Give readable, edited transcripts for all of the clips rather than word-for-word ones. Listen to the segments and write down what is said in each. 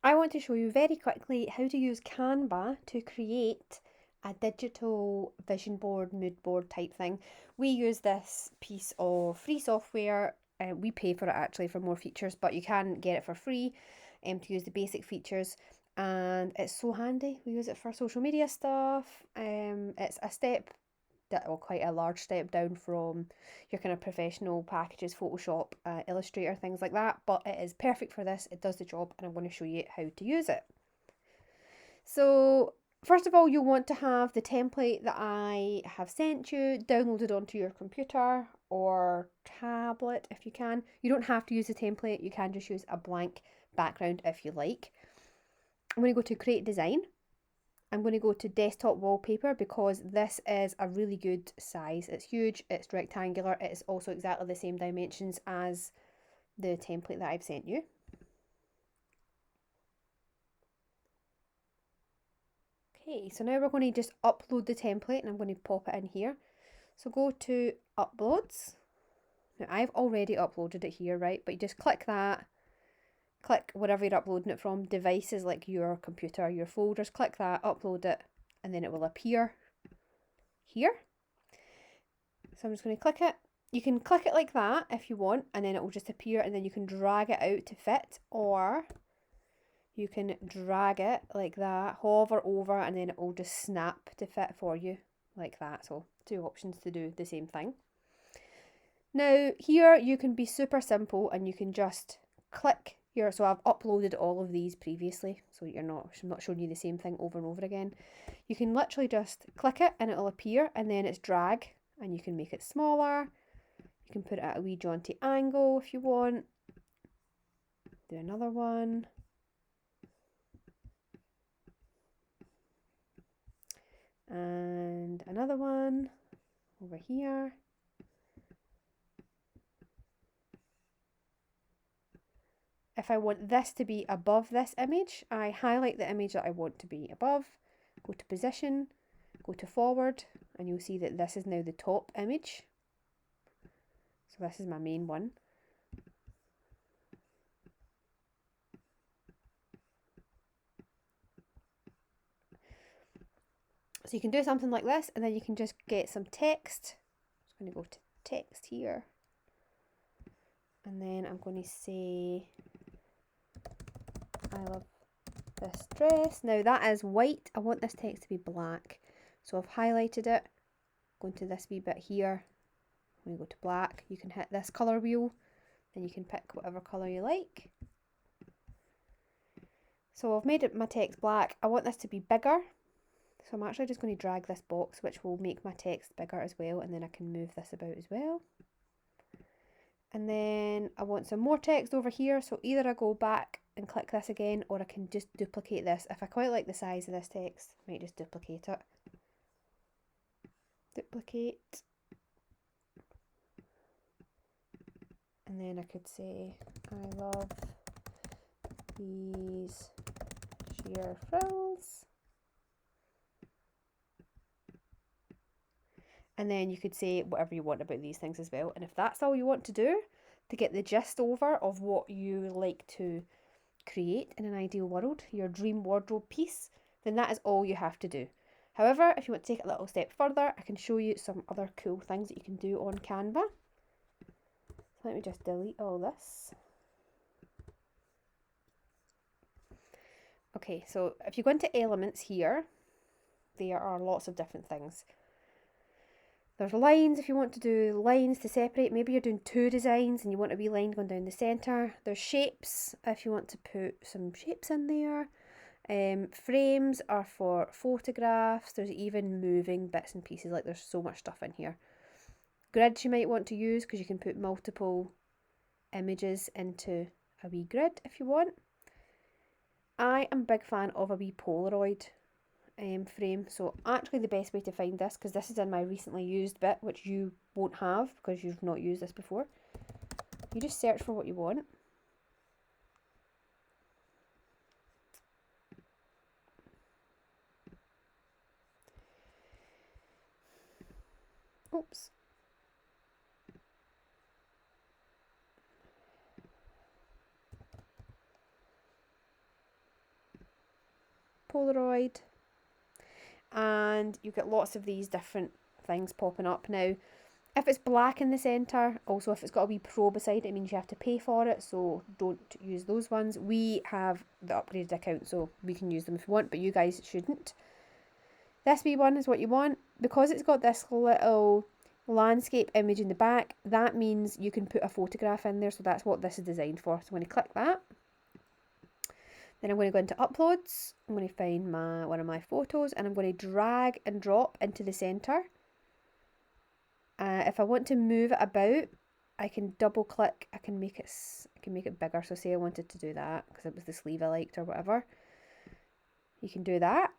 I want to show you very quickly how to use Canva to create a digital vision board, mood board type thing. We use this piece of free software. We pay for it actually for more features, but you can get it for free to use the basic features. And it's so handy. We use it for social media stuff. It's a step well, quite a large step down from your kind of professional packages, Photoshop, Illustrator, things like that. But it is perfect for this. It does the job, and I'm going to show you how to use it. So first of all, you'll want to have the template that I have sent you downloaded onto your computer or tablet if you can. You don't have to use the template. You can just use a blank background if you like. I'm going to go to create design. I'm going to go to desktop wallpaper because this is a really good size. It's huge, it's rectangular, it's also exactly the same dimensions as the template that I've sent you. Okay, so now we're going to just upload the template and I'm going to pop it in here. So go to uploads. Now I've already uploaded it here, right? But you just click that, click wherever you're uploading it from, devices like your computer, your folders, click that, upload it, and then it will appear here. So I'm just going to click it. You can click it like that if you want, and then it will just appear, and then you can drag it out to fit, or you can drag it like that, hover over, and then it will just snap to fit for you like that. So two options to do the same thing. Now here you can be super simple and you can just click here. So I've uploaded all of these previously, so I'm not showing you the same thing over and over again. You can literally just click it and it'll appear, and then it's drag, and you can make it smaller. You can put it at a wee jaunty angle if you want. Do another one. And another one over here. If I want this to be above this image, I highlight the image that I want to be above, go to position, go to forward, and you'll see that this is now the top image. So this is my main one. So you can do something like this, and then you can just get some text. I'm just going to go to text here. And then I'm going to say, I love this dress. Now that is white. I want this text to be black. So I've highlighted it. Going to this wee bit here. When you go to black, you can hit this colour wheel. Then you can pick whatever colour you like. So I've made it my text black. I want this to be bigger. So I'm actually just going to drag this box, which will make my text bigger as well. And then I can move this about as well. And then I want some more text over here. So either I go back and click this again, or I can just duplicate this. If I quite like the size of this text, I might just duplicate it. Duplicate. And then I could say, I love these sheer frills. And then you could say whatever you want about these things as well. And if that's all you want to do to get the gist over of what you like to create in an ideal world, your dream wardrobe piece, then that is all you have to do. However, if you want to take it a little step further, I can show you some other cool things that you can do on Canva. So let me just delete all this. Okay, so if you go into elements here, there are lots of different things. There's lines if you want to do lines to separate. Maybe you're doing two designs and you want a wee line going down the centre. There's shapes if you want to put some shapes in there. Frames are for photographs. There's even moving bits and pieces. Like there's so much stuff in here. Grids you might want to use because you can put multiple images into a wee grid if you want. I am a big fan of a wee Polaroid frame. So actually the best way to find this, because this is in my recently used bit, which you won't have because you've not used this before, you just search for what you want. Oops. Polaroid. And you get lots of these different things popping up. Now, if it's black in the centre, also if it's got a wee pro beside it, it means you have to pay for it, so don't use those ones. We have the upgraded account, so we can use them if you want, but you guys shouldn't. This wee one is what you want. Because it's got this little landscape image in the back, that means you can put a photograph in there, so that's what this is designed for. So I'm going to click that. Then I'm going to go into uploads. I'm going to find one of my photos, and I'm going to drag and drop into the centre. If I want to move it about, I can double click. I can make it bigger. So say I wanted to do that because it was the sleeve I liked or whatever. You can do that.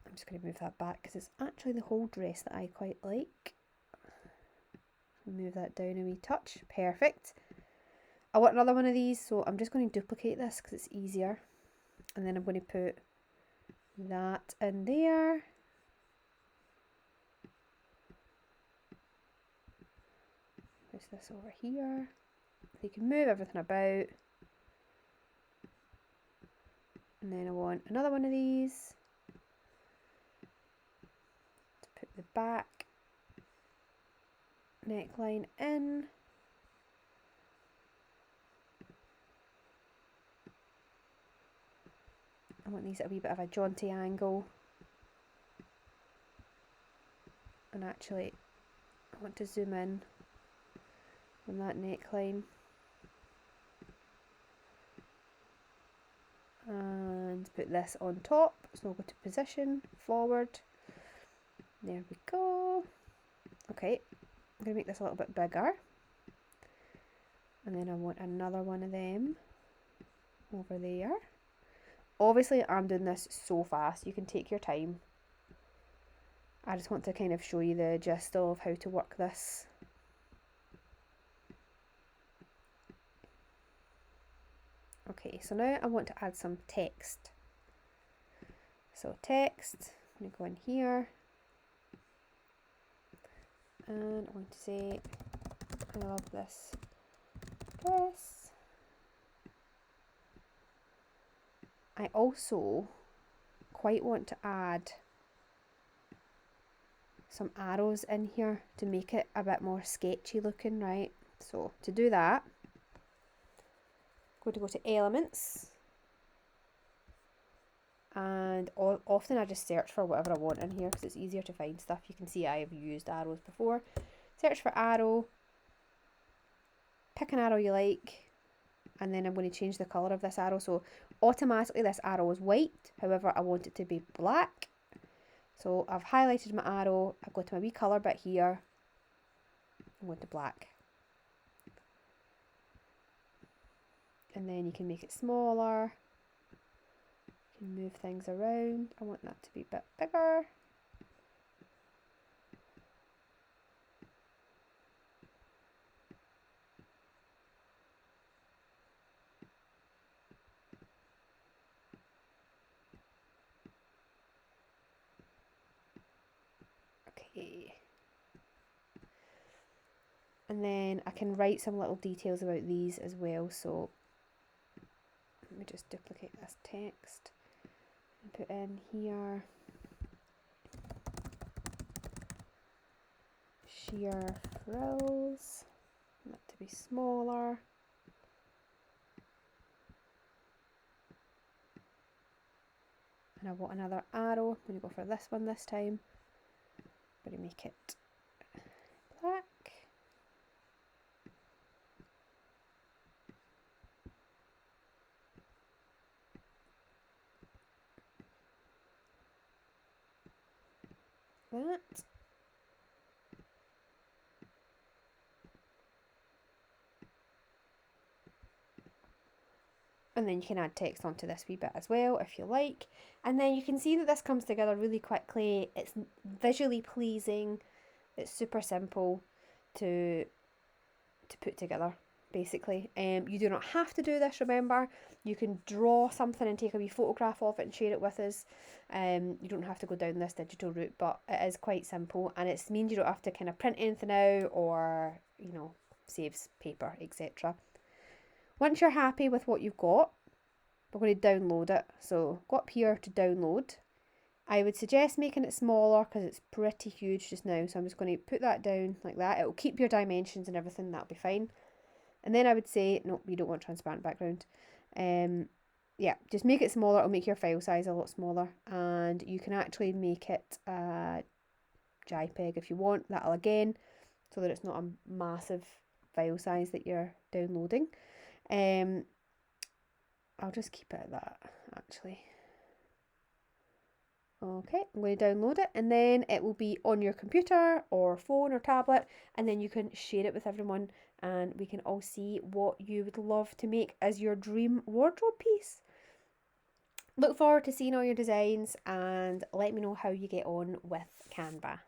I'm just going to move that back because it's actually the whole dress that I quite like. Move that down a wee touch. Perfect. I want another one of these, so I'm just going to duplicate this because it's easier. And then I'm going to put that in there. Push this over here. So you can move everything about. And then I want another one of these to put the back neckline in. I want these at a wee bit of a jaunty angle. And actually, I want to zoom in on that neckline. And put this on top. So I'll go to position, forward. There we go. Okay, I'm going to make this a little bit bigger. And then I want another one of them over there. Obviously, I'm doing this so fast. You can take your time. I just want to kind of show you the gist of how to work this. Okay, so now I want to add some text. So text, I'm going to go in here. And I want to say, I love this dress. I also quite want to add some arrows in here to make it a bit more sketchy looking, right? So to do that, I'm going to go to elements, and often I just search for whatever I want in here because it's easier to find stuff. You can see I have used arrows before. Search for arrow, pick an arrow you like, and then I'm going to change the colour of this arrow. So automatically this arrow is white, however I want it to be black. So I've highlighted my arrow, I've got to my wee colour bit here, I'm going to black. And then you can make it smaller, you can move things around. I want that to be a bit bigger. Okay. And then I can write some little details about these as well. So let me just duplicate this text and put in here sheer frills. I want that to be smaller. And I want another arrow. I'm going to go for this one this time. I'm going to make it black. That. And then you can add text onto this wee bit as well if you like. And then you can see that this comes together really quickly. It's visually pleasing. It's super simple to put together, basically. You do not have to do this, remember. You can draw something and take a wee photograph of it and share it with us. You don't have to go down this digital route, but it is quite simple, and it means you don't have to kind of print anything out or, you know, saves paper, etc. Once you're happy with what you've got, We're going to download it. So go up here to download. I would suggest making it smaller because it's pretty huge just now. So I'm just going to put that down like that. It will keep your dimensions and everything. That'll be fine. And then I would say, no, you don't want transparent background. Yeah, just make it smaller. It'll make your file size a lot smaller. And you can actually make it a JPEG if you want. That'll again, so that it's not a massive file size that you're downloading. I'll just keep it at that, actually. Okay, I'm going to download it, and then it will be on your computer or phone or tablet, and then you can share it with everyone, and we can all see what you would love to make as your dream wardrobe piece. Look forward to seeing all your designs, and let me know how you get on with Canva.